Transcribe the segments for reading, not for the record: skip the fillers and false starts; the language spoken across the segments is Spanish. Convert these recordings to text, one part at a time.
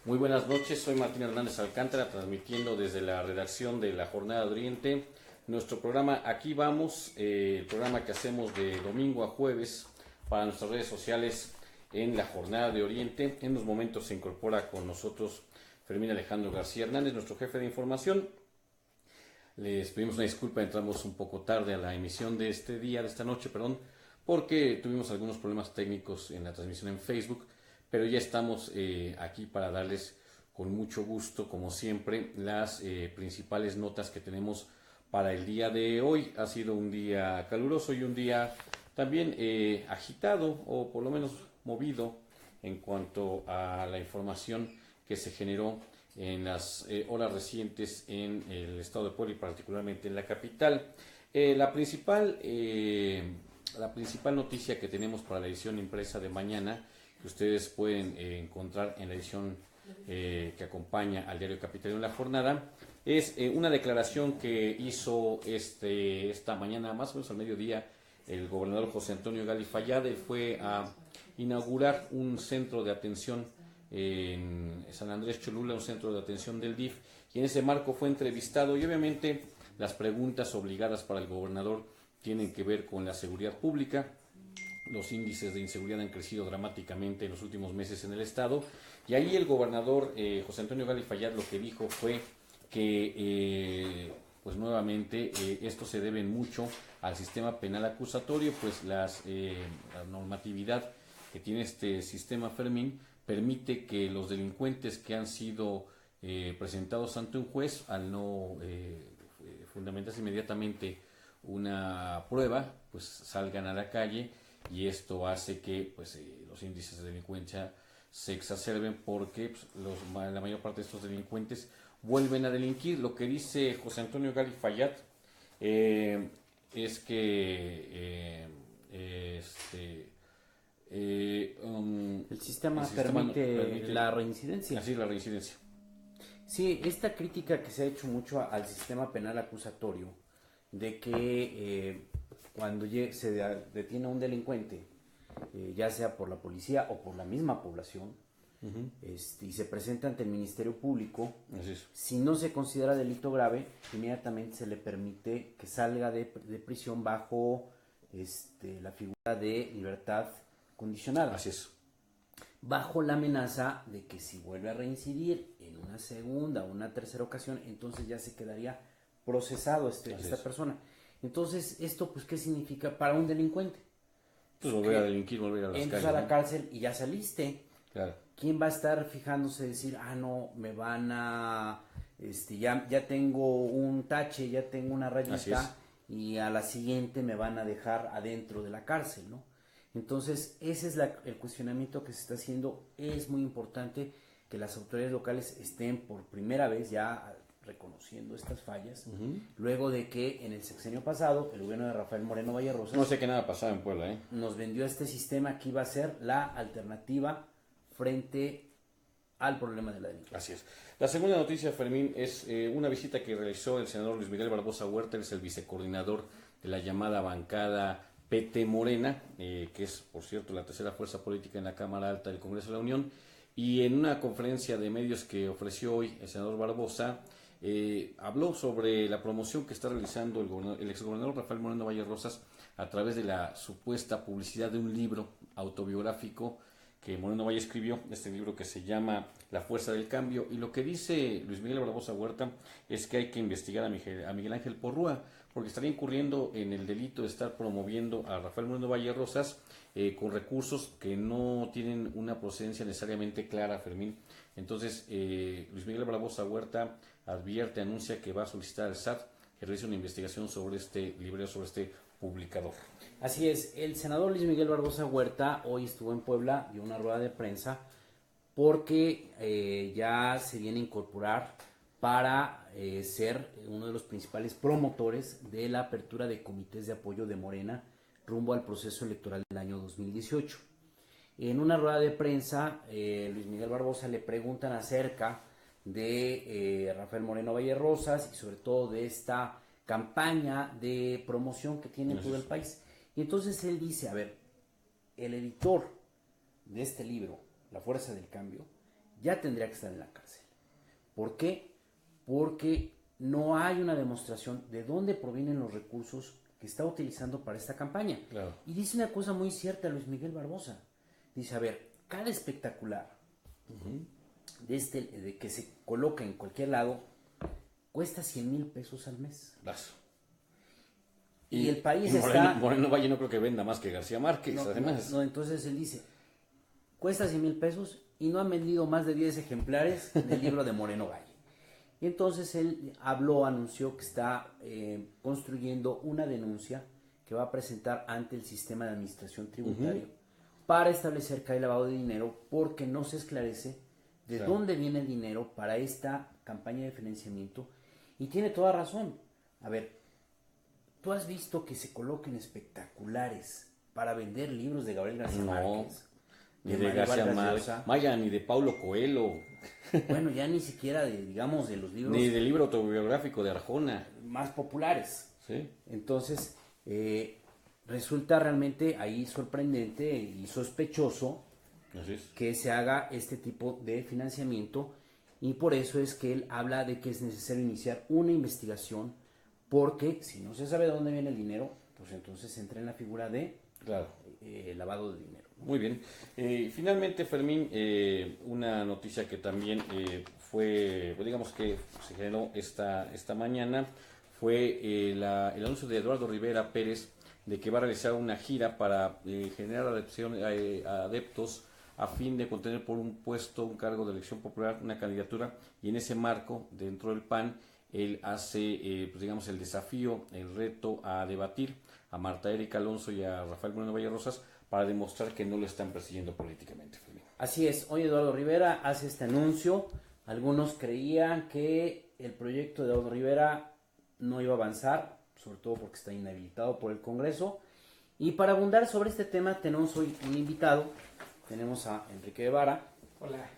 Muy buenas noches, soy Martín Hernández Alcántara, transmitiendo desde la redacción de la Jornada de Oriente nuestro programa Aquí Vamos, el programa que hacemos de domingo a jueves para nuestras redes sociales en la Jornada de Oriente. En unos momentos se incorpora con nosotros Fermín Alejandro García Hernández, nuestro jefe de información. Les pedimos una disculpa, entramos un poco tarde a la emisión de esta noche, porque tuvimos algunos problemas técnicos en la transmisión en Facebook, pero ya estamos aquí para darles con mucho gusto, como siempre, las principales notas que tenemos para el día de hoy. Ha sido un día caluroso y un día también agitado, o por lo menos movido, en cuanto a la información que se generó en las horas recientes en el estado de Puebla y particularmente en la capital. La principal noticia que tenemos para la edición impresa de mañana, que ustedes pueden encontrar en la edición que acompaña al diario Capital en la jornada, es una declaración que hizo esta mañana, más o menos al mediodía, el gobernador José Antonio Gali Fayad. Él fue a inaugurar un centro de atención en San Andrés Cholula, un centro de atención del DIF, y en ese marco fue entrevistado, y obviamente las preguntas obligadas para el gobernador tienen que ver con la seguridad pública. Los índices de inseguridad han crecido dramáticamente en los últimos meses en el estado, y ahí el gobernador José Antonio Gali Fayad lo que dijo fue que pues nuevamente esto se debe mucho al sistema penal acusatorio, pues la normatividad que tiene este sistema, Fermín, permite que los delincuentes que han sido presentados ante un juez, al no fundamentarse inmediatamente una prueba, pues salgan a la calle, y esto hace que pues los índices de delincuencia se exacerben, porque pues, la mayor parte de estos delincuentes vuelven a delinquir. Lo que dice José Antonio Gali Fayad es que el sistema permite la reincidencia. Así es, la reincidencia. Sí, esta crítica que se ha hecho mucho al sistema penal acusatorio, de que cuando se detiene a un delincuente, ya sea por la policía o por la misma población, y se presenta ante el Ministerio Público, si no se considera delito grave, inmediatamente se le permite que salga de prisión bajo la figura de libertad condicionada. Así es. Bajo la amenaza de que si vuelve a reincidir en una segunda o una tercera ocasión, entonces ya se quedaría procesado esta persona. Entonces, ¿esto pues qué significa para un delincuente? Pues volver a delinquir, volver a las calles. Entras a la cárcel y ya saliste. Claro. ¿Quién va a estar fijándose, decir, no, me van a, ya tengo un tache, ya tengo una rayita, y a la siguiente me van a dejar adentro de la cárcel, ¿no? Entonces, ese es el cuestionamiento que se está haciendo. Es muy importante que las autoridades locales estén por primera vez ya reconociendo estas fallas, luego de que en el sexenio pasado el gobierno de Rafael Moreno Vallerrosas, no sé qué nada pasaba en Puebla, nos vendió este sistema que iba a ser la alternativa frente al problema de la delincuencia. Así es. La segunda noticia, Fermín, es una visita que realizó el senador Luis Miguel Barbosa Huerta. Él es el vicecoordinador de la llamada bancada PT Morena, que es, por cierto, la tercera fuerza política en la Cámara Alta del Congreso de la Unión. Y en una conferencia de medios que ofreció hoy el senador Barbosa, habló sobre la promoción que está realizando el exgobernador Rafael Moreno Vallerrosas a través de la supuesta publicidad de un libro autobiográfico que Moreno Valle escribió, este libro que se llama La Fuerza del Cambio. Y lo que dice Luis Miguel Barbosa Huerta es que hay que investigar a Miguel Ángel Porrúa, porque estaría incurriendo en el delito de estar promoviendo a Rafael Moreno Vallerrosas con recursos que no tienen una procedencia necesariamente clara, Fermín. Entonces, Luis Miguel Barbosa Huerta anuncia que va a solicitar al SAT que realice una investigación sobre este librero, sobre este publicador. Así es, el senador Luis Miguel Barbosa Huerta hoy estuvo en Puebla, dio una rueda de prensa, porque ya se viene a incorporar para ser uno de los principales promotores de la apertura de comités de apoyo de Morena rumbo al proceso electoral del año 2018. En una rueda de prensa, Luis Miguel Barbosa le preguntan acerca de Rafael Moreno Vallerrosas y sobre todo de esta campaña de promoción que tiene en todo el país. Y entonces él dice, a ver, el editor de este libro, La Fuerza del Cambio, ya tendría que estar en la cárcel. ¿Por qué? Porque no hay una demostración de dónde provienen los recursos que está utilizando para esta campaña. Claro. Y dice una cosa muy cierta Luis Miguel Barbosa. Dice, a ver, cada espectacular de que se coloca en cualquier lado cuesta 100,000 pesos al mes. Lazo. Y el país Moreno Valle no creo que venda más que García Márquez, además. No, entonces él dice, cuesta 100,000 pesos y no han vendido más de 10 ejemplares del libro de Moreno Valle. Y entonces él anunció que está construyendo una denuncia que va a presentar ante el sistema de administración tributaria para establecer que hay lavado de dinero, porque no se esclarece de dónde viene el dinero para esta campaña de financiamiento. Y tiene toda razón. A ver, ¿tú has visto que se coloquen espectaculares para vender libros de Gabriel García Márquez? Ni de García Márquez, Maya, ni de Paulo Coelho. Bueno, ya ni siquiera de los libros... Ni del libro autobiográfico de Arjona. Más populares. Sí. Entonces, resulta realmente ahí sorprendente y sospechoso que se haga este tipo de financiamiento, y por eso es que él habla de que es necesario iniciar una investigación, porque si no se sabe de dónde viene el dinero, pues entonces entra en la figura de lavado de dinero. Muy bien. Finalmente, Fermín, una noticia que también fue, pues digamos que se generó esta mañana, fue el anuncio de Eduardo Rivera Pérez de que va a realizar una gira para generar adeptos a fin de contener por un puesto, un cargo de elección popular, una candidatura, y en ese marco, dentro del PAN, él hace, pues digamos, el desafío, el reto a debatir a Marta Erika Alonso y a Rafael Moreno Valle Rosas para demostrar que no lo están persiguiendo políticamente. Así es, hoy Eduardo Rivera hace este anuncio. Algunos creían que el proyecto de Eduardo Rivera no iba a avanzar, sobre todo porque está inhabilitado por el Congreso. Y para abundar sobre este tema tenemos hoy un invitado. Tenemos a Enrique Guevara. Hola,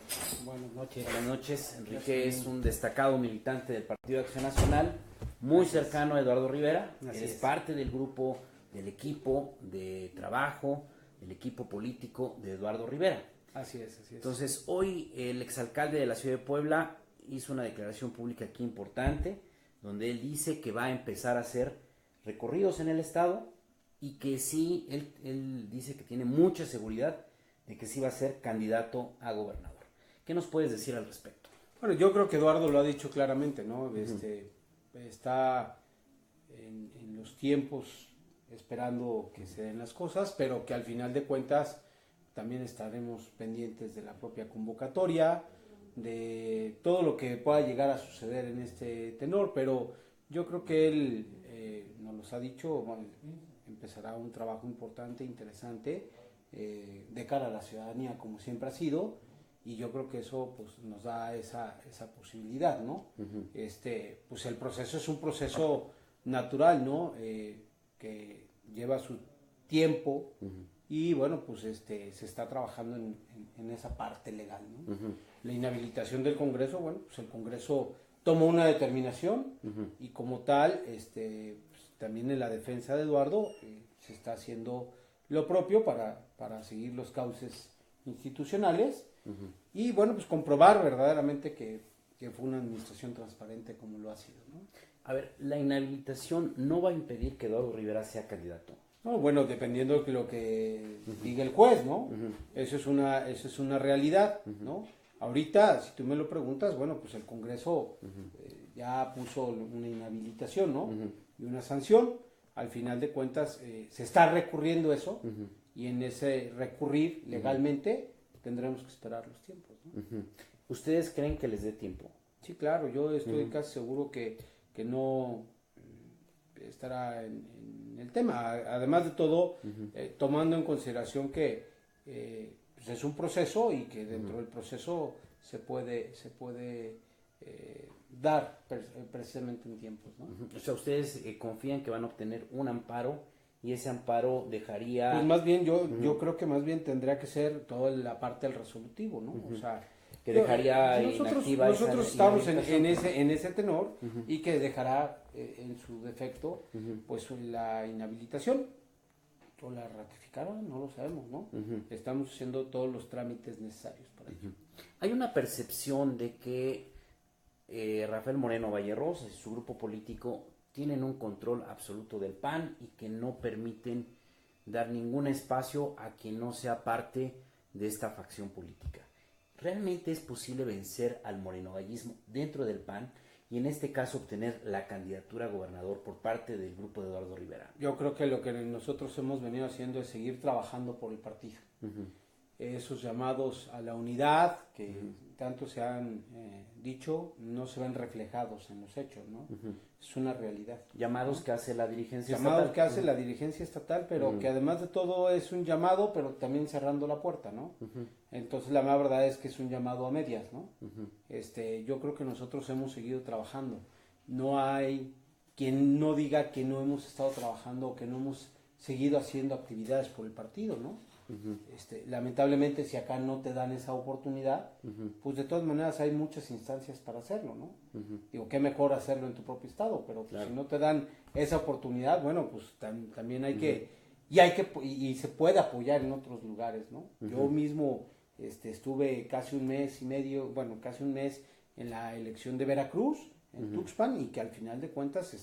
buenas noches. Buenas noches. Enrique es un destacado militante del Partido de Acción Nacional, muy cercano a Eduardo Rivera. Es parte del grupo, del equipo de trabajo, del equipo político de Eduardo Rivera. Así es. Entonces, hoy el exalcalde de la ciudad de Puebla hizo una declaración pública aquí importante, donde él dice que va a empezar a hacer recorridos en el estado y que sí, él dice que tiene mucha seguridad de que sí va a ser candidato a gobernador. ¿Qué nos puedes decir al respecto? Bueno, yo creo que Eduardo lo ha dicho claramente, ¿no? Está en los tiempos esperando que se den las cosas, pero que al final de cuentas también estaremos pendientes de la propia convocatoria, de todo lo que pueda llegar a suceder en este tenor, pero yo creo que él nos los ha dicho, bueno, empezará un trabajo importante, interesante, de cara a la ciudadanía, como siempre ha sido, y yo creo que eso pues nos da esa posibilidad, ¿no? Pues el proceso es un proceso natural, ¿no? Que lleva su tiempo, y bueno, pues se está trabajando en esa parte legal, ¿no? La inhabilitación del Congreso, bueno, pues el Congreso tomó una determinación, y como tal, pues, también en la defensa de Eduardo se está haciendo lo propio para seguir los cauces institucionales, y bueno, pues comprobar verdaderamente que fue una administración transparente como lo ha sido, ¿no? A ver, la inhabilitación no va a impedir que Eduardo Rivera sea candidato. No, bueno, dependiendo de lo que diga el juez, ¿no? Eso es una realidad, ¿no? Ahorita, si tú me lo preguntas, bueno, pues el Congreso ya puso una inhabilitación, ¿no? Y una sanción. Al final de cuentas, se está recurriendo eso, y en ese recurrir legalmente tendremos que esperar los tiempos, ¿no? ¿Ustedes creen que les dé tiempo? Sí, claro, yo estoy casi seguro que no estará en el tema. Además de todo, tomando en consideración que pues es un proceso, y que dentro del proceso se puede dar precisamente en tiempos, ¿no? O sea, ustedes confían que van a obtener un amparo, y ese amparo dejaría... Pues más bien, yo creo que más bien tendría que ser toda la parte del resolutivo, ¿no? O sea, que dejaría inactiva nosotros estamos en ese tenor, y que dejará en su defecto pues la inhabilitación, o la ratificará, no lo sabemos, ¿no? Estamos haciendo todos los trámites necesarios para ello. Hay una percepción de que Rafael Moreno Vallerosas y su grupo político tienen un control absoluto del PAN y que no permiten dar ningún espacio a quien no sea parte de esta facción política. ¿Realmente es posible vencer al morenovallismo dentro del PAN y en este caso obtener la candidatura a gobernador por parte del grupo de Eduardo Rivera? Yo creo que lo que nosotros hemos venido haciendo es seguir trabajando por el partido. Esos llamados a la unidad que tanto se han dicho no se ven reflejados en los hechos, ¿no? Es una realidad. Llamados, ¿no?, que hace la dirigencia llamados estatal. que hace la dirigencia estatal, pero que además de todo es un llamado, pero también cerrando la puerta, ¿no? Entonces la verdad es que es un llamado a medias, ¿no? Yo creo que nosotros hemos seguido trabajando. No hay quien no diga que no hemos estado trabajando o que no hemos seguido haciendo actividades por el partido, ¿no? Lamentablemente, si acá no te dan esa oportunidad, pues de todas maneras hay muchas instancias para hacerlo, ¿no? Digo, qué mejor hacerlo en tu propio estado, pero pues, si no te dan esa oportunidad, bueno, pues también hay que, y se puede apoyar en otros lugares, ¿no? Yo mismo estuve casi un mes y medio, bueno, casi un mes en la elección de Veracruz, en Tuxpan, y que al final de cuentas,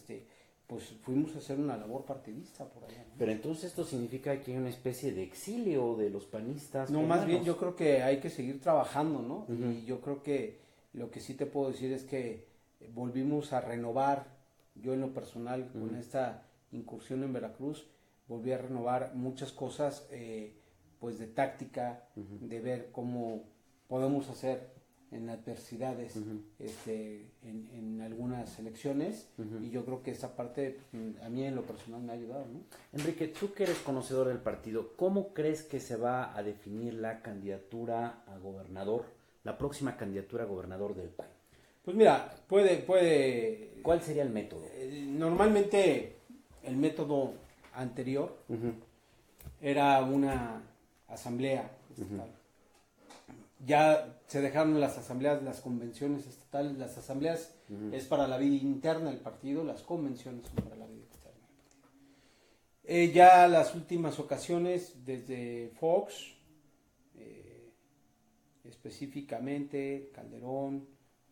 pues fuimos a hacer una labor partidista por allá, ¿no? Pero entonces esto significa que hay una especie de exilio de los panistas. No, peruanos. más bien yo creo que hay que seguir trabajando, ¿no? Y yo creo que lo que sí te puedo decir es que volvimos a renovar, yo en lo personal, con esta incursión en Veracruz, volví a renovar muchas cosas, pues de táctica, de ver cómo podemos hacer en adversidades en algunas elecciones, y yo creo que esa parte a mí en lo personal me ha ayudado, ¿no? Enrique, tú que eres conocedor del partido, ¿cómo crees que se va a definir la candidatura a gobernador, la próxima candidatura a gobernador del PAN? Pues mira, puede ¿Cuál sería el método? Normalmente el método anterior era una asamblea estatal. Ya se dejaron las asambleas, las convenciones estatales. Las asambleas es para la vida interna del partido, las convenciones son para la vida externa del partido. Ya las últimas ocasiones, desde Fox, específicamente Calderón,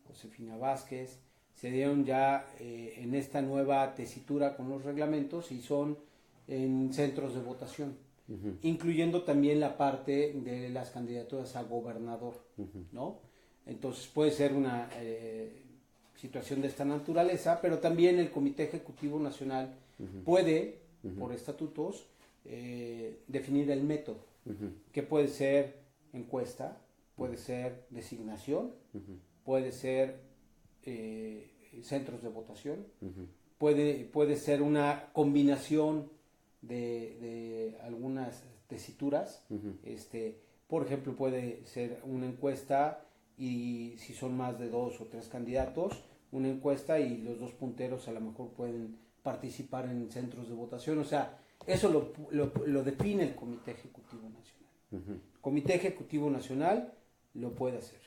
Josefina Vázquez, se dieron ya en esta nueva tesitura con los reglamentos y son en centros de votación. Incluyendo también la parte de las candidaturas a gobernador, ¿no? Entonces puede ser una situación de esta naturaleza, pero también el Comité Ejecutivo Nacional puede, por estatutos, definir el método, que puede ser encuesta, puede ser designación, puede ser centros de votación, puede ser una combinación de algunas tesituras. Por ejemplo, puede ser una encuesta y si son más de 2 o 3 candidatos, una encuesta y los 2 punteros a lo mejor pueden participar en centros de votación. O sea, eso lo define el Comité Ejecutivo Nacional. El Comité Ejecutivo Nacional lo puede hacer.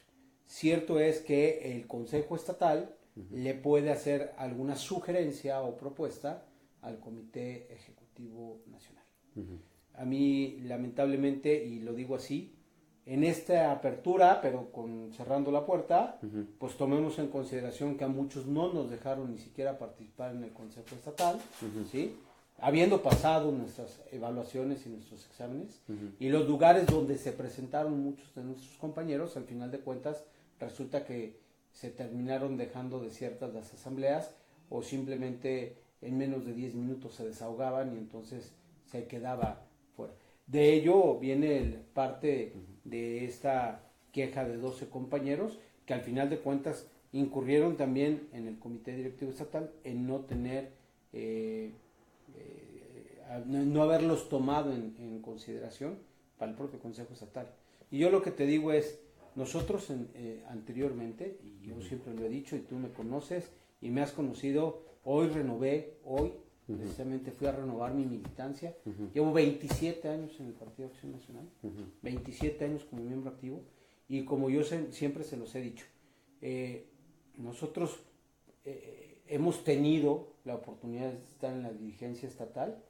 Cierto es que el Consejo Estatal le puede hacer alguna sugerencia o propuesta al Comité Ejecutivo Nacional. A mí, lamentablemente, y lo digo así, en esta apertura, pero cerrando la puerta, pues tomemos en consideración que a muchos no nos dejaron ni siquiera participar en el Consejo Estatal, ¿sí? Habiendo pasado nuestras evaluaciones y nuestros exámenes, y los lugares donde se presentaron muchos de nuestros compañeros, al final de cuentas, resulta que se terminaron dejando desiertas las asambleas, o simplemente en menos de 10 minutos se desahogaban y entonces se quedaba fuera. De ello viene parte de esta queja de 12 compañeros que al final de cuentas incurrieron también en el Comité Directivo Estatal en no tener, no haberlos tomado en consideración para el propio Consejo Estatal. Y yo lo que te digo es, nosotros anteriormente, y yo siempre lo he dicho y tú me conoces y me has conocido, hoy precisamente fui a renovar mi militancia. Llevo 27 años en el Partido Acción Nacional, 27 años como miembro activo, y como yo siempre se los he dicho, nosotros hemos tenido la oportunidad de estar en la dirigencia estatal,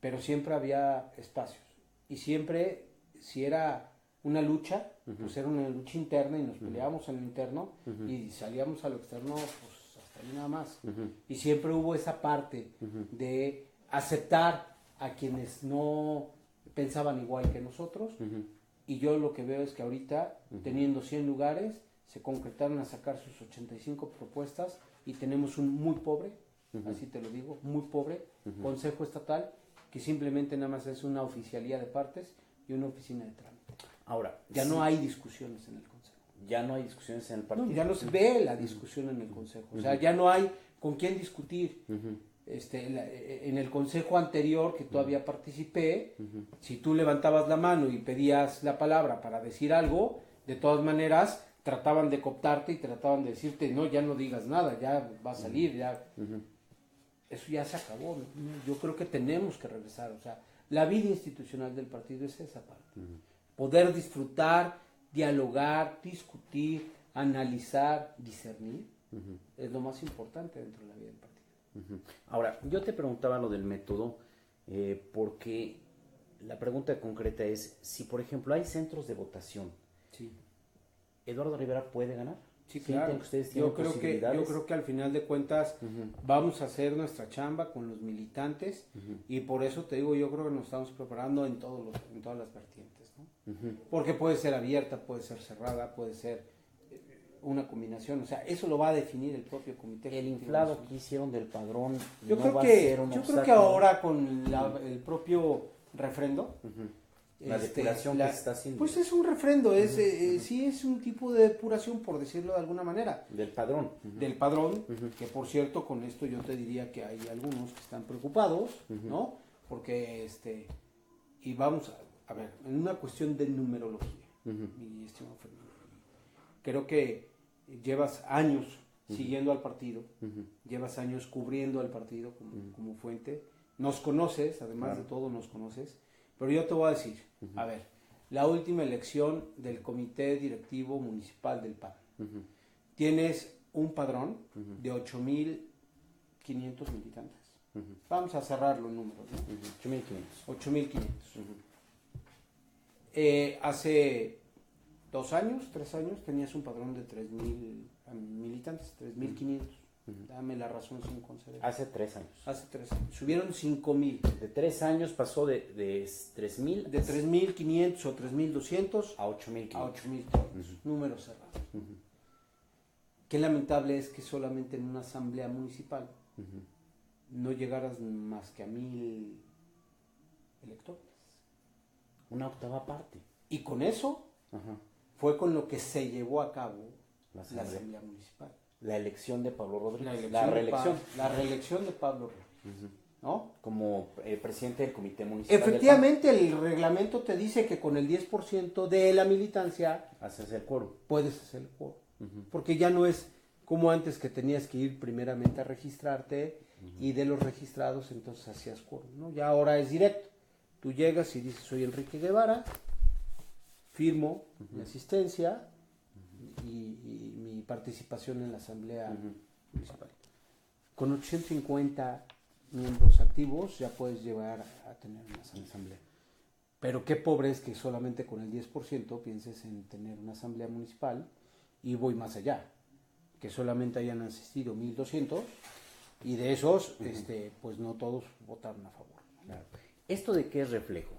pero siempre había espacios, y siempre, si era una lucha, pues era una lucha interna y nos peleábamos en lo interno y salíamos a lo externo, pues hasta ahí nada más. Y siempre hubo esa parte de aceptar a quienes no pensaban igual que nosotros. Y yo lo que veo es que ahorita, teniendo 100 lugares, se concretaron a sacar sus 85 propuestas y tenemos un muy pobre, así te lo digo, muy pobre Consejo Estatal, que simplemente nada más es una oficialía de partes y una oficina de trámite. Ahora, Ya no hay discusiones en el Consejo. Ya no hay discusiones en el partido. No, ya no se ve la discusión en el Consejo. O sea, ya no hay con quién discutir. En el Consejo anterior que todavía participé, si tú levantabas la mano y pedías la palabra para decir algo, de todas maneras trataban de cooptarte y trataban de decirte, no, ya no digas nada, ya va a salir, ya... Eso ya se acabó. Yo creo que tenemos que regresar. O sea, la vida institucional del partido es esa parte. Poder disfrutar, dialogar, discutir, analizar, discernir, es lo más importante dentro de la vida del partido. Ahora, yo te preguntaba lo del método, porque la pregunta concreta es, si por ejemplo hay centros de votación, Sí. ¿Eduardo Rivera puede ganar? Sí, claro. ¿Sienten que ustedes tienen posibilidades? Yo creo que al final de cuentas vamos a hacer nuestra chamba con los militantes y por eso te digo, yo creo que nos estamos preparando en todas las vertientes, ¿no? Porque puede ser abierta, puede ser cerrada, puede ser una combinación, o sea, eso lo va a definir el propio comité. El inflado que hicieron del padrón yo no creo va a que ser un yo creo obstáculo. que ahora con el propio refrendo, La depuración que se está haciendo. pues es un refrendo, sí es un tipo de depuración, por decirlo de alguna manera, Del padrón. del padrón, que por cierto con esto yo te diría que hay algunos que están preocupados, ¿no? Porque y vamos a ver, en una cuestión de numerología, mi estimado Fernando, creo que llevas años siguiendo al partido, llevas años cubriendo al partido como fuente, nos conoces, además de todo nos conoces, pero yo te voy a decir, a ver, la última elección del Comité Directivo Municipal del PAN, tienes un padrón de 8,500 militantes. Vamos a cerrarlo en números, ¿no? 8,500. Hace 2 años, 3 años, tenías un padrón de 3,000 militantes, 3,500. Dame la razón sin conceder. Hace 3 años. Hace 3 años. Subieron 5,000. De 3 años pasó de 3,000 De 3,500 o 3,200 a 8,500. a 8,500. Números cerrados. Qué lamentable es que solamente en una asamblea municipal no llegaras más que a 1,000 electores. Una octava parte. Y con eso fue con lo que se llevó a cabo la asamblea municipal. La elección de Pablo Rodríguez. La reelección. La reelección de Pablo Rodríguez. ¿No? Como presidente del comité municipal. Efectivamente, el reglamento te dice que con el 10% de la militancia haces el quórum. Puedes hacer el quórum. Porque ya no es como antes que tenías que ir primeramente a registrarte y de los registrados entonces hacías quórum, ¿no? Ya ahora es directo. Tú llegas y dices, soy Enrique Guevara, firmo mi asistencia y mi participación en la asamblea municipal. Con 850 miembros activos ya puedes llegar a tener una asamblea. Pero qué pobre es que solamente con el 10% pienses en tener una asamblea municipal, y voy más allá, que solamente hayan asistido 1,200 y de esos pues no todos votaron a favor. Claro. ¿Esto de qué es reflejo?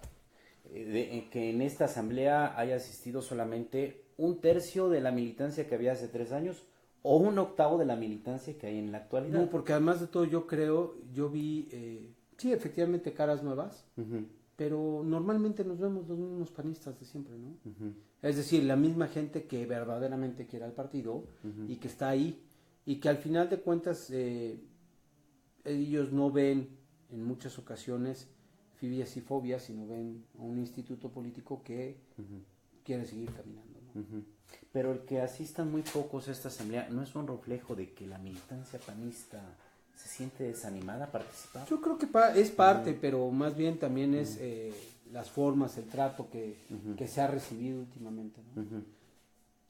De que en esta asamblea haya asistido solamente 1/3 de la militancia que había hace 3 años o 1/8 de la militancia que hay en la actualidad. No, porque además de todo yo vi, sí, efectivamente caras nuevas, pero normalmente nos vemos los mismos panistas de siempre, ¿no? Es decir, la misma gente que verdaderamente quiere al partido y que está ahí y que al final de cuentas ellos no ven en muchas ocasiones fibias y fobias, sino ven a un instituto político que quiere seguir caminando, ¿no? Pero el que asistan muy pocos a esta asamblea no es un reflejo de que la militancia panista se siente desanimada a participar. Yo creo que es parte, pero más bien también es las formas, el trato que se ha recibido últimamente, ¿no?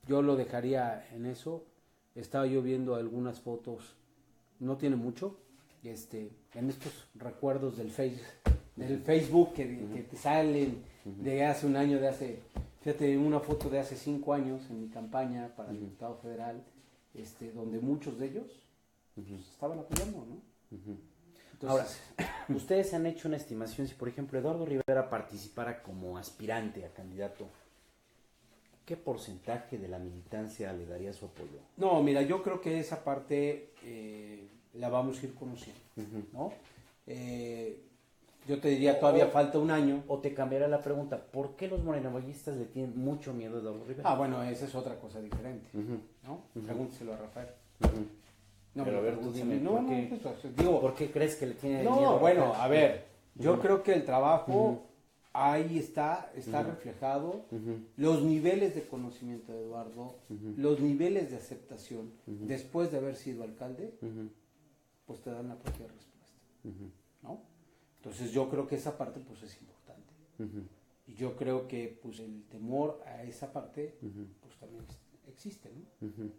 Yo lo dejaría en eso. Estaba yo viendo algunas fotos, no tiene mucho, en estos recuerdos del Facebook que te salen de hace un año, Fíjate, una foto de hace 5 años en mi campaña para el diputado federal, donde muchos de ellos pues, estaban apoyando, ¿no? Entonces, ahora, ustedes han hecho una estimación, si por ejemplo Eduardo Rivera participara como aspirante a candidato, ¿qué porcentaje de la militancia le daría su apoyo? No, mira, yo creo que esa parte la vamos a ir conociendo, ¿no? Yo te diría, todavía falta un año. O te cambiará la pregunta, ¿por qué los morenovallistas le tienen mucho miedo a Eduardo Rivera? Ah, bueno, esa es otra cosa diferente, ¿no? Pregúnteselo a Rafael. No, pero a ver, tú dime, no, ¿por qué crees que le tiene no, miedo? Bueno, a ver, yo creo que el trabajo ahí está reflejado, los niveles de conocimiento de Eduardo, los niveles de aceptación después de haber sido alcalde, pues te dan la propia respuesta, ¿no? Entonces yo creo que esa parte pues es importante. Y yo creo que pues el temor a esa parte pues también existe, ¿no?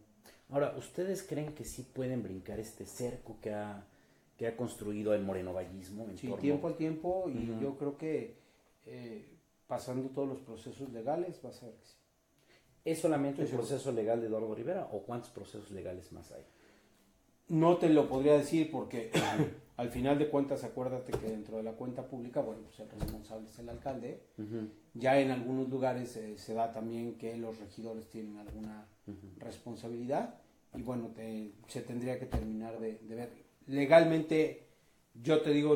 Ahora, ¿ustedes creen que sí pueden brincar este cerco que ha construido el morenovallismo? Sí, tiempo al tiempo, y yo creo que pasando todos los procesos legales va a ser que sí. ¿Es solamente el proceso legal de Eduardo Rivera o cuántos procesos legales más hay? No te lo podría decir porque al final de cuentas acuérdate que dentro de la cuenta pública, bueno, pues el responsable es el alcalde. Ya en algunos lugares se da también que los regidores tienen alguna responsabilidad y bueno, se tendría que terminar de ver. Legalmente, yo te digo,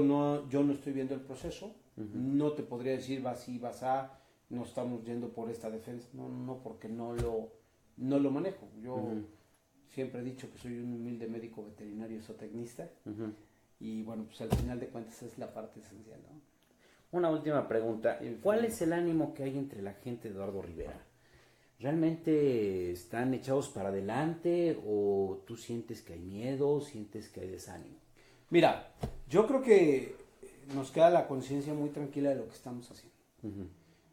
yo no estoy viendo el proceso, no te podría decir va así, vas a, no estamos yendo por esta defensa, no, porque no lo manejo. Yo siempre he dicho que soy un humilde médico veterinario zootecnista y bueno, pues al final de cuentas es la parte esencial, ¿no? Una última pregunta, ¿cuál es el ánimo que hay entre la gente de Eduardo Rivera? ¿Realmente están echados para adelante o tú sientes que hay miedo, sientes que hay desánimo? Mira, yo creo que nos queda la conciencia muy tranquila de lo que estamos haciendo.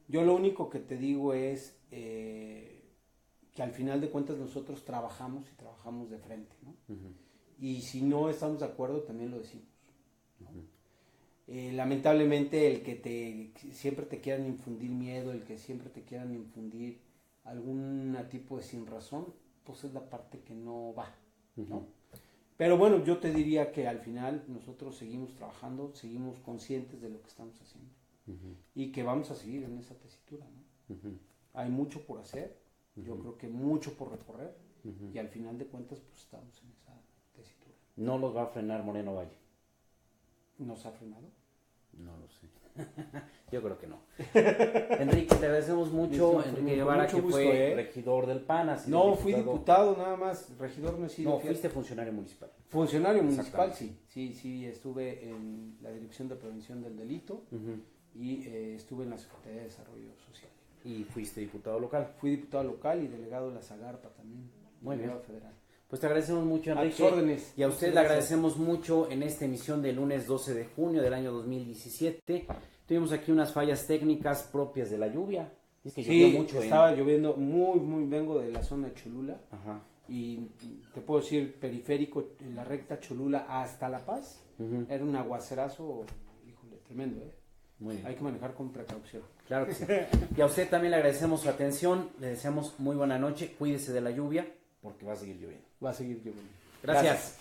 Yo lo único que te digo es que al final de cuentas nosotros trabajamos y trabajamos de frente, ¿no? Y si no estamos de acuerdo también lo decimos, ¿no? Lamentablemente el que siempre te quieran infundir miedo, el que siempre te quieran infundir algún tipo de sinrazón, pues es la parte que no va, ¿no? Pero bueno, yo te diría que al final nosotros seguimos trabajando, seguimos conscientes de lo que estamos haciendo y que vamos a seguir en esa tesitura, ¿no? Hay mucho por hacer, yo creo que mucho por recorrer y al final de cuentas pues estamos en esa tesitura. ¿No los va a frenar Moreno Valle? ¿Nos ha frenado? No lo sé. Yo creo que no. Enrique, te agradecemos mucho. Enrique Guevara, que fue regidor del PAN. No, fui diputado nada más, regidor no he sido. No, fuiste funcionario municipal. Funcionario municipal, sí, estuve en la Dirección de Prevención del Delito y estuve en la Secretaría de Desarrollo Social. ¿Y fuiste diputado local? Fui diputado local y delegado de la Zagarpa también. Muy bien. Federal. Pues te agradecemos mucho, Enrique. A tus órdenes. Y a usted le agradecemos mucho en esta emisión del lunes 12 de junio del año 2017. Tuvimos aquí unas fallas técnicas propias de la lluvia. Es que llovió mucho. Estaba lloviendo muy, vengo de la zona de Cholula. Y te puedo decir, periférico, en la recta Cholula hasta La Paz. Era un aguacerazo, híjole, tremendo, ¿eh? Muy bien. Hay que manejar con precaución. Claro que sí. Y a usted también le agradecemos su atención. Le deseamos muy buena noche. Cuídese de la lluvia porque va a seguir lloviendo. Va a seguir lloviendo. Gracias.